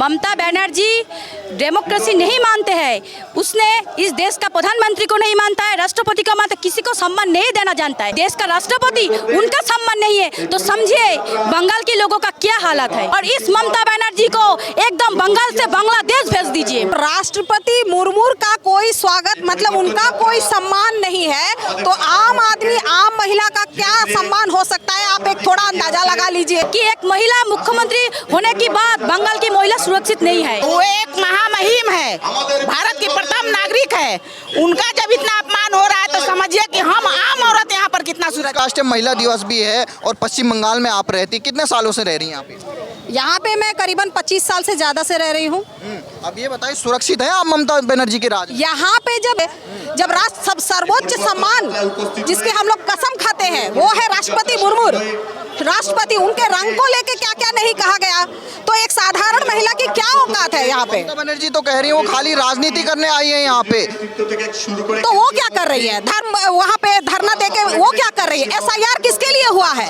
Mamata Banerjee democracy नहीं मानते हैं। उसने इस देश का प्रधानमंत्री को नहीं मानता है, राष्ट्रपति को मानता है, किसी को सम्मान नहीं देना जानता है। देश का राष्ट्रपति उनका सम्मान नहीं है तो समझिए बंगाल के लोगों का क्या हालत है। और इस ममता बनर्जी को एकदम बंगाल से बांग्लादेश भेज दीजिए। राष्ट्रपति मुर्मू का कोई स्वागत मतलब उनका कोई सम्मान नहीं है तो आम आदमी आम महिला का क्या सम्मान हो सकता है? आप एक थोड़ा अंदाजा लगा लीजिए कि एक महिला मुख्यमंत्री होने के बाद बंगाल की महिला सुरक्षित नहीं है। वो एक महामहिम है, भारत की प्रथम नागरिक है, उनका जब इतना अपमान हो रहा है तो समझिए कि हम आम औरत यहाँ पर कितना सुरक्षित। राष्ट्रीय महिला दिवस भी है और पश्चिम बंगाल में आप रहती, कितने सालों से रह रही हैं आप? यहाँ पे मैं करीबन 25 साल से ज्यादा से रह रही हूँ। अब ये बताइए, सुरक्षित है आप ममता बनर्जी के राज? यहाँ पे जब राष्ट्र सब सर्वोच्च सम्मान जिसके हम लोग कसम खाते हैं वो है राष्ट्रपति मुर्मू। राष्ट्रपति उनके रंग को लेके क्या क्या नहीं कहा गया, तो एक साधारण महिला की क्या औकात है यहाँ पे? ममता बनर्जी तो कह रही है वो खाली राजनीति करने आई है यहाँ पे, तो वो क्या कर रही है? धर्म वहाँ पे धरना देके वो क्या कर रही है? एसआईआर किसके लिए हुआ है?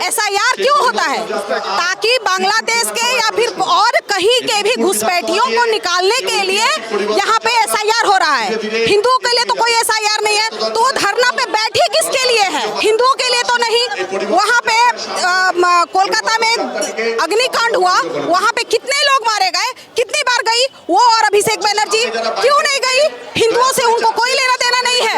एसआईआर क्यों होता है? ताकि बांग्लादेश के या फिर और कहीं के भी घुसपैठियों को निकालने के लिए यहाँ पे एसआईआर हो रहा है। हिंदुओं के लिए तो कोई एसआईआर नहीं है, तो वो धरना पे बैठी किसके लिए है? हिंदुओं के लिए तो नहीं। वहाँ पे कोलकाता में अग्निकांड हुआ, वहाँ पे कितने लोग मारे गए, कितनी बार गई वो और अभिषेक बनर्जी क्यों नहीं गई? हिंदुओं से उनको कोई लेना देना नहीं है।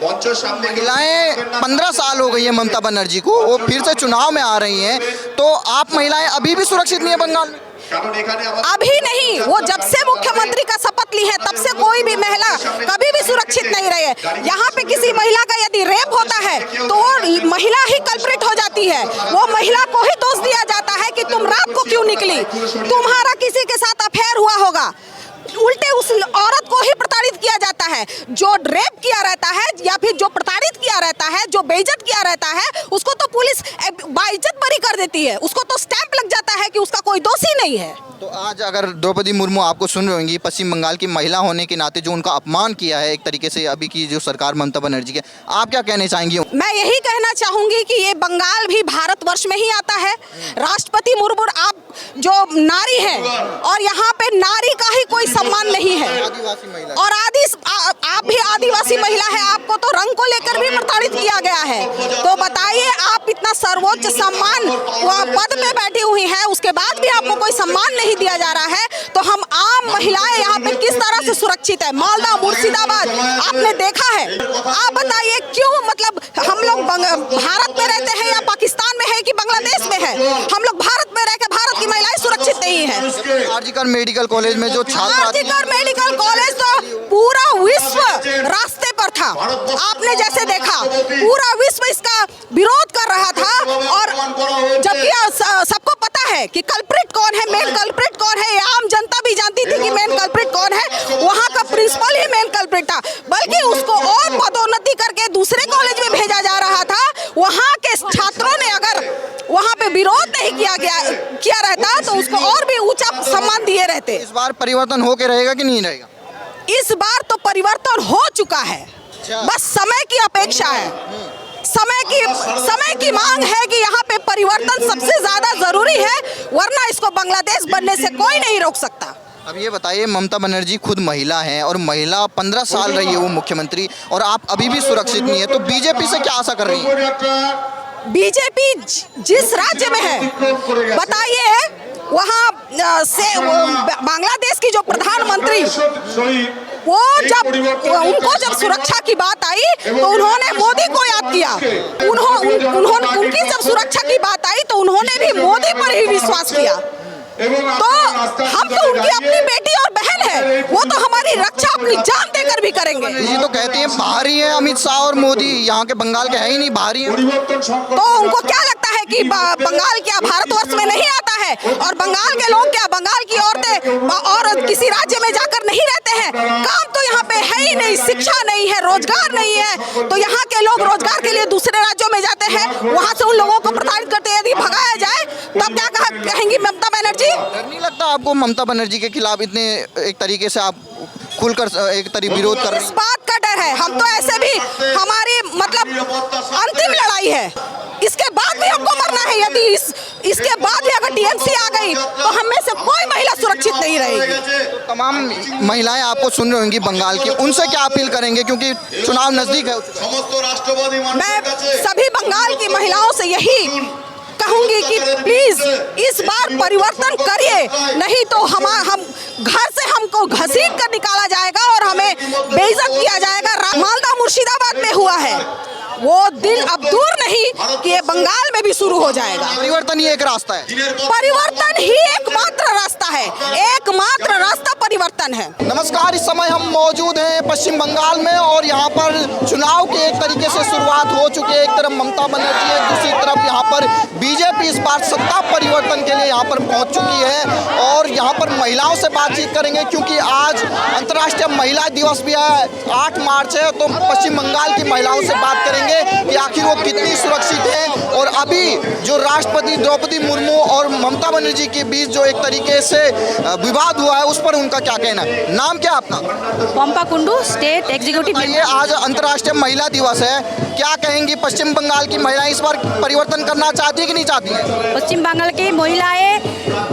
महिलाएं 15 साल हो गई है ममता बनर्जी को, वो फिर से चुनाव में आ रही हैं, तो आप महिलाएं अभी भी सुरक्षित नहीं है बंगाल में? अभी नहीं, वो जब से मुख्यमंत्री का शपथ ली है तब से कोई भी महिला कभी भी सुरक्षित नहीं रही है। यहाँ पे किसी महिला का यदि रेप होता है तो वो महिला ही कल्प्रिट हो जाती है, वो महिला को ही दोष दिया जाता है कि तुम रात को क्यों निकली, तुम्हारा किसी के साथ अफेयर हुआ होगा। उल्टे उस औरत को ही प्रताड़ित किया जाता है। जो रेप किया रहता है या फिर जो प्रताड़ित किया रहता है, जो बेइज्जत किया रहता है, उसको तो पुलिस बाइज्जत बरी कर देती है, उसको तो स्टैंप लग जाता है कि उसका कोई दोषी नहीं है। तो आज अगर द्रौपदी मुर्मू आपको सुन रही होंगी, पश्चिम बंगाल की महिला होने के नाते जो उनका अपमान किया है एक तरीके से अभी की जो सरकार ममता बनर्जी के, आप क्या कहना चाहेंगी? मैं यही कहना चाहूंगी कि ये बंगाल भी भारतवर्ष में ही आता है। राष्ट्रपति मुर्मू आप जो नारी है और यहाँ पे नारी का ही कोई सम्मान नहीं है, और आप भी आदिवासी महिला है, आपको तो रंग को लेकर भी प्रताड़ित किया गया है। तो बताइए, आप इतना सर्वोच्च सम्मान पद में बैठी हुई है, उसके बाद भी आपको कोई सम्मान नहीं दिया जा रहा है, तो हम आम महिलाएं यहाँ पे किस तरह से सुरक्षित है? मालदा मुर्शिदाबाद आपने देखा है। आप बताइए क्यों, मतलब हम लोग भारत में रहते हैं या पाकिस्तान में है कि बांग्लादेश में है? हम लोग भारत में रहकर भारत की महिलाएं सुरक्षित नहीं है। आरजीकर मेडिकल कॉलेज में जो छात्र, आरजीकर मेडिकल कॉलेज तो पूरा विश्व रास्ते पर था, आपने जैसे देखा पूरा विश्व इसका विरोध कर रहा था, और जबकि सबको पता है कि कल्प्रिट कौन है, मेन कल्प्रिट कौन है, आम जनता भी जानती थी कि मेन कल्प्रिट कौन है। वहाँ का प्रिंसिपल ही मेन कल्प्रिट था, बल्कि उसको और पदोन्नति करके दूसरे कॉलेज में भेजा जा रहा था। वहाँ के छात्रों ने अगर वहाँ पे विरोध नहीं किया रहता तो उसको और भी ऊंचा सम्मान दिए रहते। इस बार परिवर्तन होके रहेगा कि नहीं रहेगा? इस बार तो परिवर्तन हो चुका है, बस समय की अपेक्षा है, समय की मांग है कि यहाँ पे परिवर्तन सबसे ज्यादा जरूरी है, वरना इसको बांग्लादेश बनने से कोई नहीं रोक सकता। अब ये बताइए, ममता बनर्जी खुद महिला हैं और महिला 15 साल रही है वो मुख्यमंत्री, और आप अभी भी सुरक्षित नहीं है, तो बीजेपी से क्या आशा कर रही है? बीजेपी जिस राज्य में है, बताइए वहाँ से बांग्लादेश की जो प्रधानमंत्री वो उनको जब सुरक्षा की बात आई तो उन्होंने मोदी को याद किया। उनकी जब सुरक्षा की बात आई तो उन्होंने भी मोदी पर ही विश्वास किया। तो हम तो उनकी अपनी बेटी और बहन है, वो तो हमारी रक्षा अपनी जान देकर भी करेंगे। ये तो कहती हैं बाहरी हैं अमित शाह और मोदी, यहाँ के बंगाल के है ही नहीं, बाहरी हैं। तो उनको क्या लगता है कि बंगाल क्या भारतवर्ष में नहीं आता है? और बंगाल के लोग क्या, बंगाल की औरतें और किसी राज्य में जाकर नहीं रहते हैं? काम तो यहाँ पे है ही नहीं, शिक्षा नहीं है, रोजगार नहीं है, तो यहाँ के लोग रोजगार के लिए दूसरे राज्यों में जाते हैं, वहाँ से उन लोगों को प्रताड़ित करते हैं। यदि भगाया जाए तब क्या कहेंगी ममता बनर्जी? डर नहीं लगता आपको ममता बनर्जी के खिलाफ इतने एक तरीके से आप खुलकर एक तरीके विरोध कर रहे हैं? इस बात का डर है, हम तो ऐसे भी हमारी मतलब अंतिम लड़ाई है, इसके बाद भी हमको मरना है। यदि इसके बाद भी अगर टीएमसी आ गई तो हम में से कोई महिला सुरक्षित नहीं रहेगी। तो तमाम महिलाएं आपको सुन रही होंगी बंगाल की, उनसे क्या अपील करेंगे क्योंकि चुनाव नजदीक है? मैं सभी बंगाल की महिलाओं से यही कहूंगी कि प्लीज इस बार परिवर्तन करिए, नहीं तो हम घर से हमको घसीट कर निकाला जाएगा और हमें बेइज्जत किया जाएगा। मालदा मुर्शिदाबाद में हुआ है, वो दिन अब दूर नहीं कि ये बंगाल में भी शुरू हो जाएगा। परिवर्तन ही एक रास्ता है। परिवर्तन ही एकमात्र रास्ता है, एकमात्र रास्ता परिवर्तन है। नमस्कार, इस समय हम मौजूद हैं पश्चिम बंगाल में और यहाँ पर चुनाव की एक तरीके से शुरुआत हो चुकी है। एक तरफ ममता बनर्जी है, दूसरी तरफ यहाँ पर बीजेपी इस बार सत्ता परिवर्तन के लिए यहाँ पर पहुँच चुकी है और यहाँ पर महिलाओं से बातचीत करेंगे क्योंकि आज अंतर्राष्ट्रीय महिला दिवस भी है, 8 मार्च है। तो पश्चिम बंगाल की महिलाओं से बात करेंगे कि आखिर वो कितनी सुरक्षित हैं और अभी जो राष्ट्रपति द्रौपदी मुर्मू और ममता बनर्जी के बीच जो एक तरीके से विवाद हुआ है उस पर उनका क्या कहना है। नाम क्या आपका? पंपा कुंडू, स्टेट एग्जीक्यूटिव। ये आज अंतर्राष्ट्रीय महिला दिवस है, क्या कहेंगी पश्चिम बंगाल की महिलाएं इस बार परिवर्तन करना चाहती है कि नहीं चाहती है? पश्चिम बंगाल की महिलाएं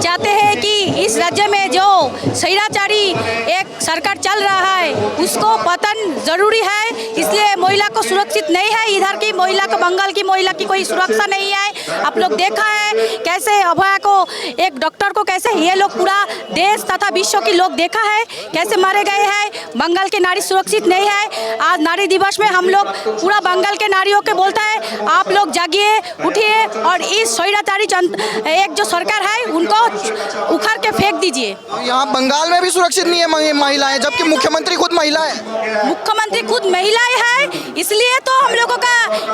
चाहते हैं कि इस राज्य में जो स्वैराचारी एक सरकार चल रहा है उसको पतन जरूरी है, इसलिए महिला को सुरक्षित नहीं है। इधर की महिला को, बंगाल की महिला की कोई सुरक्षा नहीं है। आप लोग देखा है कैसे अभया को, एक डॉक्टर को कैसे ये लोग पूरा देश तथा विश्व के लोग देखा है कैसे मारे गए हैं। बंगाल के नारी सुरक्षित नहीं है। आज नारी दिवस में हम लोग पूरा बंगाल के नारियों के बोलता है आप लोग जागिए, उठिए और इस स्वैराचारी एक जो सरकार है उनको उखाड़ के फेंक दीजिए। यहाँ बंगाल में भी सुरक्षित नहीं है महिलाएं, जबकि मुख्यमंत्री खुद महिला है। मुख्यमंत्री खुद महिलाएं है, इसलिए तो हम लोगों का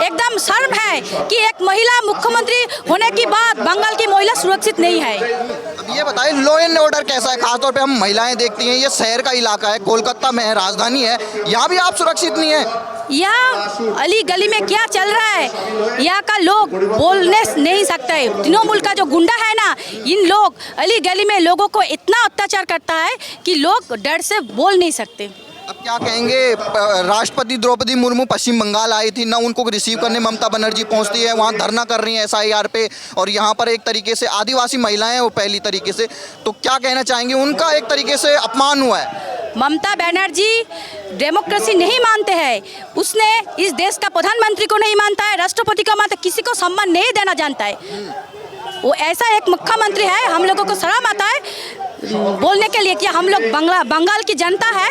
एकदम शर्म है कि एक महिला मुख्यमंत्री होने के बाद बंगाल की महिला सुरक्षित नहीं है। अब ये बताइए लॉ एंड ऑर्डर कैसा है? खासतौर पे हम महिलाएं देखती हैं, ये शहर का इलाका है, कोलकाता में है, राजधानी है, यहाँ भी आप सुरक्षित नहीं है। यहाँ अली गली में क्या चल रहा है यहाँ का लोग बोलने नहीं सकते। तृणमूल का जो गुंडा है ना, इन लोग अली गली में लोगों को इतना अत्याचार करता है कि लोग डर से बोल नहीं सकते। अब क्या कहेंगे, राष्ट्रपति द्रौपदी मुर्मू पश्चिम बंगाल आई थी ना, उनको रिसीव करने ममता बनर्जी पहुंचती है, वहां धरना कर रही हैं SIR पे और यहाँ पर एक तरीके से आदिवासी महिलाएं हैं वो पहली तरीके से, तो क्या कहना चाहेंगे? उनका एक तरीके से अपमान हुआ है। ममता बनर्जी डेमोक्रेसी नहीं मानते हैं, उसने इस देश का प्रधानमंत्री को नहीं मानता है, राष्ट्रपति को मानता, किसी को सम्मान नहीं देना जानता है। वो ऐसा एक मुख्यमंत्री है, हम लोगों को शर्म आता है बोलने के लिए कि हम लोग बंगाल की जनता है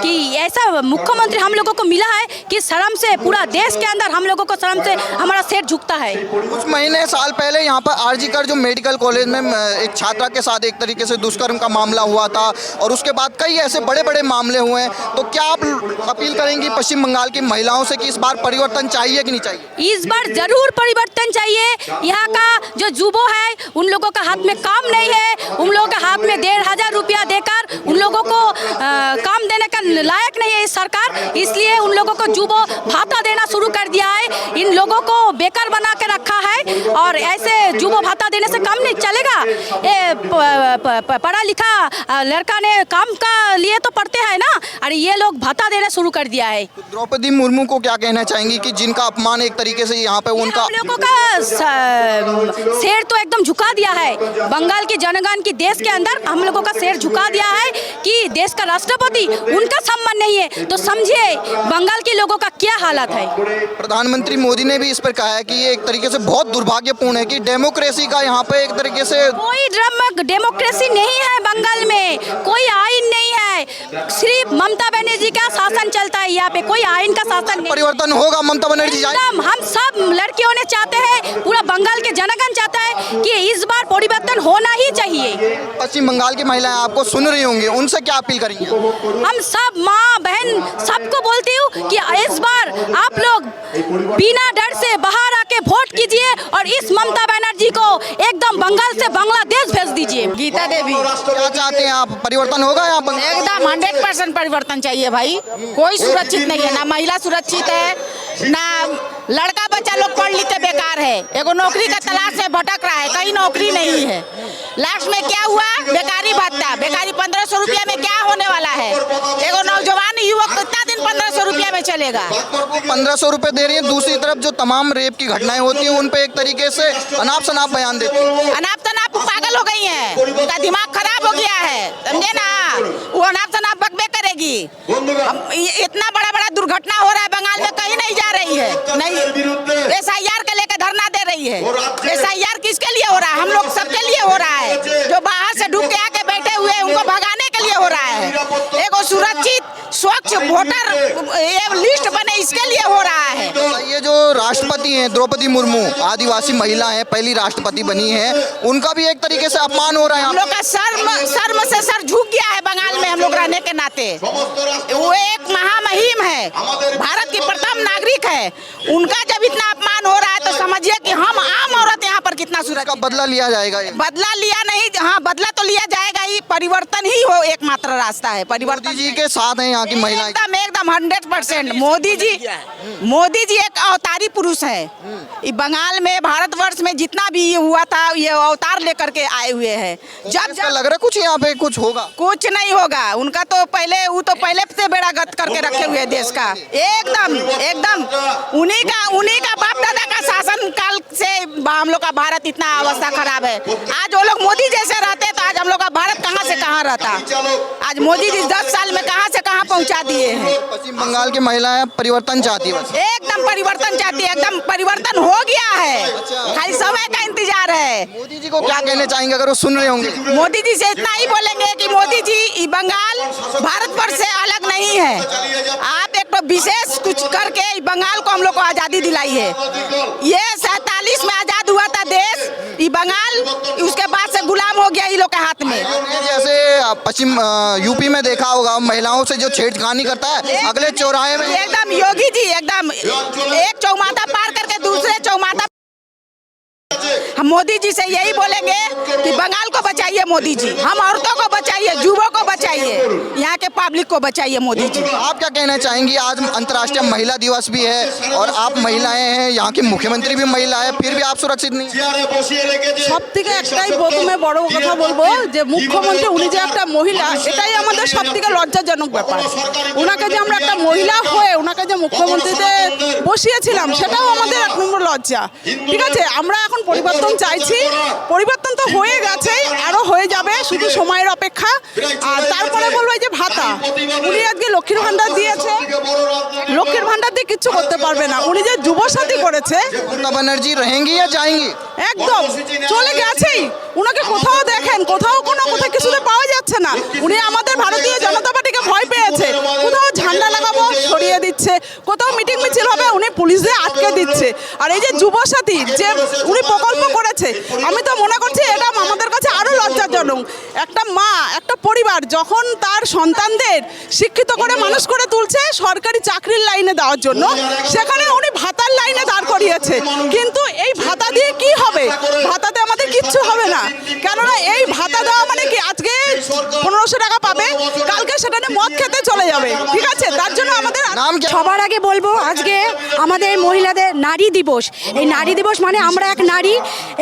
कि ऐसा मुख्यमंत्री हम लोगों को मिला है कि शर्म से पूरा देश के अंदर हम लोगों को शर्म से हमारा सिर झुकता है। कुछ महीने साल पहले यहाँ पर RG कर जो मेडिकल कॉलेज में एक छात्रा के साथ एक तरीके से दुष्कर्म का मामला हुआ था और उसके बाद कई ऐसे बड़े बड़े मामले हुए हैं, तो क्या आप अपील करेंगी पश्चिम बंगाल की महिलाओं से कि इस बार परिवर्तन चाहिए कि नहीं चाहिए? इस बार जरूर परिवर्तन चाहिए। यहाँ का जो जुबो है उन लोगों का हाथ में काम नहीं है, उन लोगों के हाथ में 1,500 रुपया देकर उन लोगों को काम देने का लायक नहीं है इस सरकार, इसलिए उन लोगों को जुबो भाता देना शुरू कर दिया है। इन लोगों को बेकार बना के रखा है और ऐसे जुबो भाता देने से काम नहीं चलेगा। ये पढ़ा लिखा लड़का ने काम का लिए तो पढ़ते हैं ना, और ये लोग भाता देना शुरू कर दिया है। तो द्रौपदी मुर्मू को क्या कहना चाहेंगी कि जिनका अपमान एक तरीके से यहाँ पे उनका, हम लोगों का शेर तो एकदम झुका दिया है बंगाल की जनगण की, देश के अंदर हम लोगों का शेर झुका दिया है कि देश का राष्ट्रपति उनका सम्मान नहीं है, तो समझिए बंगाल के लोगों का क्या हालत है। प्रधानमंत्री मोदी ने भी इस पर कहा है कि ये एक तरीके से बहुत दुर्भाग्यपूर्ण है कि डेमोक्रेसी का यहाँ पे एक तरीके से कोई डेमोक्रेसी नहीं है बंगाल में, कोई आइन नहीं है, सिर्फ ममता बनर्जी का शासन चलता है यहाँ पे, कोई आइन का शासन नहीं। परिवर्तन होगा, ममता बनर्जी एकदम हम सब लड़कियों ने चाहते हैं, पूरा बंगाल के जनगण चाहता है कि इस बार परिवर्तन होना ही चाहिए। पश्चिम बंगाल की महिलाएं आपको सुन रही होंगी, उनसे क्या अपील करेंगे? हम सब माँ बहन सबको बोलती हूँ कि इस बार आप लोग बिना डर से बाहर आके वोट कीजिए और इस ममता बनर्जी को एकदम बंगाल से बांग्लादेश भेज दीजिए। गीता देवी, क्या चाहते हैं आप? परिवर्तन होगा यहाँ पर? एकदम 100% परिवर्तन चाहिए भाई। कोई सुरक्षित नहीं है, ना महिला सुरक्षित है, ना लड़का बच्चा लोग पढ़ लिखे बेकार है, एगो नौकरी का तलाश में भटक रहा है, कहीं नौकरी नहीं है। लास्ट में क्या हुआ? बेकारी भत्ता, बेकारी 1500 रुपया में क्या होने वाला है? एगो नौजवान युवक कितना दिन 1500 रुपया में चलेगा। 1500 रुपए दे रही है, दूसरी तरफ जो तमाम रेप की घटनाएं होती हैं उन पे एक तरीके से अनाप शनाप बयान देती है। अनाप शनाप पागल हो गई है, उनका दिमाग खराब हो गया है, समझे ना। वो अनाप शनाप बकबे करेगी। इतना बड़ा बड़ा दुर्घटना हो रहा है बंगाल में, कहीं नहीं जा रही है, नहीं SIR के लेकर धरना दे रही है। SIR किसके लिए हो रहा है? हम लोग सबके लिए हो रहा है। जो बाहर से ढूंढ के आके बैठे हुए हैं उनको भगाने के लिए हो रहा है। एक सुरक्षित स्वच्छ वोटर ये लिस्ट बने, इसके लिए हो रहा है। ये जो राष्ट्रपति हैं द्रौपदी मुर्मू, आदिवासी महिला हैं, पहली राष्ट्रपति बनी है, उनका भी एक तरीके से अपमान हो रहा है। हम लोग का सर में से सर झुक गया है बंगाल में, हम लोग रहने के नाते। वो एक महामहिम है, भारत की प्रथम नागरिक है, उनका जब इतना अपमान हो रहा है तो समझिए कि हम आम औरत यहाँ पर कितना सुरक्षित। बदला लिया जाएगा? बदला लिया नहीं, हाँ बदला तो लिया जाएगा ही, परिवर्तन ही हो एकमात्र रास्ता है। परिवर्तन जी के साथ हैं यहाँ की महिलाएं, एकदम 100%। मोदी जी एक अवतारी पुरुष है। ये बंगाल में, भारतवर्ष में जितना भी ये हुआ था, ये अवतार लेकर के आए हुए हैं। जब लग रहा है कुछ यहाँ पे कुछ होगा? कुछ नहीं होगा। उनका तो पहले से बेड़ा गर्क करके रखे हुए देश का, एकदम उन्हीं का बाप दादा का शासन काल से हम लोग का भारत इतना अवस्था खराब है। आज वो लोग मोदी जैसे रहते तो आज हम लोग का भारत कहाँ से कहाँ रहता। आज मोदी जी 10 साल में कहाँ से कहाँ पहुँचा दिए हैं। पश्चिम बंगाल की महिलाएं परिवर्तन चाहती है, एकदम परिवर्तन चाहती है, एकदम परिवर्तन हो गया है, खाली समय का इंतजार है। मोदी जी को क्या कहना चाहेंगे अगर वो सुन रहे होंगे? मोदी जी से इतना ही बोलेंगे कि मोदी जी बंगाल भारतवर्ष से अलग नहीं है। आप एक तो विशेष कुछ करके बंगाल को हम लोग को आजादी दिलाई है। ये 47 में आजाद हुआ था देश, ये बंगाल उसके बाद से गुलाम हो गया इन लोग के हाथ में। जैसे पश्चिम यूपी में देखा होगा, महिलाओं से जो छेड़खानी करता है अगले चौराहे में, एकदम योगी जी एकदम एक चौमाथा पार करके दूसरे चौमाथा। हम मोदी जी से यही बोलेंगे कि बंगाल को बचाइए मोदी जी, हम औरतों को बचाइए, युवाओं को बचाइए, यहाँ के पब्लिक को बचाइए मोदी जी। आप क्या कहना चाहेंगी? आज अंतर्राष्ट्रीय महिला दिवस भी है और आप महिलाएं हैं, यहाँ की मुख्यमंत्री भी महिला है, फिर भी आप सुरक्षित नहीं? সবথেকে একটাই প্রথমে বড় কথা বলবো যে মুখ্যমন্ত্রী উনি যে একটা মহিলা, এটাই আমাদের সবথেকে লজ্জাজনক ব্যাপার। ওনাকে যে আমরা একটা মহিলা হয়ে ওনাকে যে মুখ্যমন্ত্রীতে বসিয়েছিলাম সেটাও আমাদের এক নম্বর লজ্জা। ঠিক আছে, আমরা এখন পরিবর্তন চাইছি, পরিবর্তন তো হয়ে গেছে, আরো হয়ে যাবে, শুধু সময়ের অপেক্ষা। আর তারপরে বলবো যে ভাতা, উনি আজকে লক্ষ্মীর ভান্ডার দিয়েছে, লক্ষ্মীর ভান্ডার দিয়ে কিচ্ছু করতে পারবে না। উনি যে যুবসাথী করেছে, ममता बनर्जी रहेंगी या जाएंगी? একদম চলে গেছেই। উনাকে কোথাও দেখেন, কোথাও কিছুতে পাওয়া যাচ্ছে না। উনি আমাদের ভারতীয় জনতা পার্টিকে ভয় পেয়েছে, কোথাও ঝান্ডা লাগাবো সরিয়ে দিচ্ছে, কোথাও মিটিং মিছিল হবে উনি পুলিশ দিয়ে আটকে দিচ্ছে। আর এই যে যুবসাথী যে উনি প্রকল্প করেছে, আমি তো মনে করছি এটা আমাদের কাছে আরো লজ্জাজনক। একটা মা, একটা পরিবার যখন তার সন্তানদের শিক্ষিত করে মানুষ করে তুলছে সরকারি চাকরির লাইনে দেওয়ার জন্য, সেখানে উনি ভাতার লাইনে দাঁড় করিয়েছে। কিন্তু এই ভাতা দিয়ে কি হবে? ভাতাতে আমাদের কিচ্ছু হবে না, কেননা এই ভাতা দেওয়া মানে কি আজকে 1500 টাকা পাবে, কালকে সেটা নিয়ে মদ খেতে চলে যাবে। ঠিক আছে, তার জন্য আমাদের नाम क्या? সবার আগে বলবো আজকে আমাদের মহিলাদের নারী দিবস। এই নারী দিবস মানে আমরা এক নারী,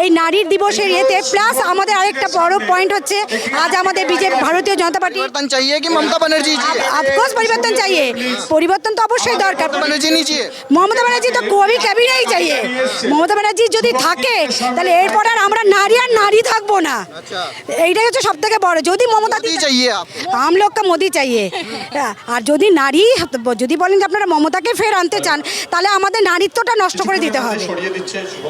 এই নারীর দিবসের এতে প্লাস আমাদের আরেকটা বড় পয়েন্ট হচ্ছে আজ আমাদের বিজেপি ভারতীয় জনতা পার্টি। परिवर्तन चाहिए कि ममता बनर्जी जी? অফকোর্স পরিবর্তন চাইয়ে, পরিবর্তন তো অবশ্যই দরকার। बनर्जी नहीं चाहिए? মমতা ব্যানার্জি তো কবি কবি নাই চাইয়ে। মমতা ব্যানার্জি যদি থাকে তাহলে এরপর আর আমরা নারী থাকবো না। এইটাই হচ্ছে সব থেকে বড়। যদি মমতা मोदी चाहिए आप? हम लोग का मोदी चाहिए। আর যদি নারী যদি বলেন যে আপনারা মমতাকে ফের আনতে চান তাহলে আমাদের নারীত্বটা নষ্ট করে দিতে হবে।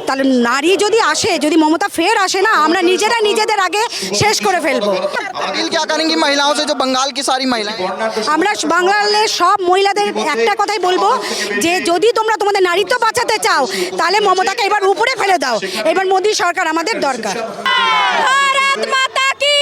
তাহলে নারী যদি আসে, যদি মমতা ফের আসে না, আমরা নিজেরা নিজেদের আগে শেষ করে ফেলবো। अपील क्या करेंगी महिलाओं से जो बंगाल की सारी महिलाएं? আমরা বাংলাদেশের সব মহিলাদের একটা কথাই বলবো যে যদি তোমরা তোমাদের নারীত্ব বাঁচাতে চাও তাহলে মমতাকে এবার উপরে ফেলে দাও। এবার মোদী সরকার আমাদের দরকার। ভারত মাতা কি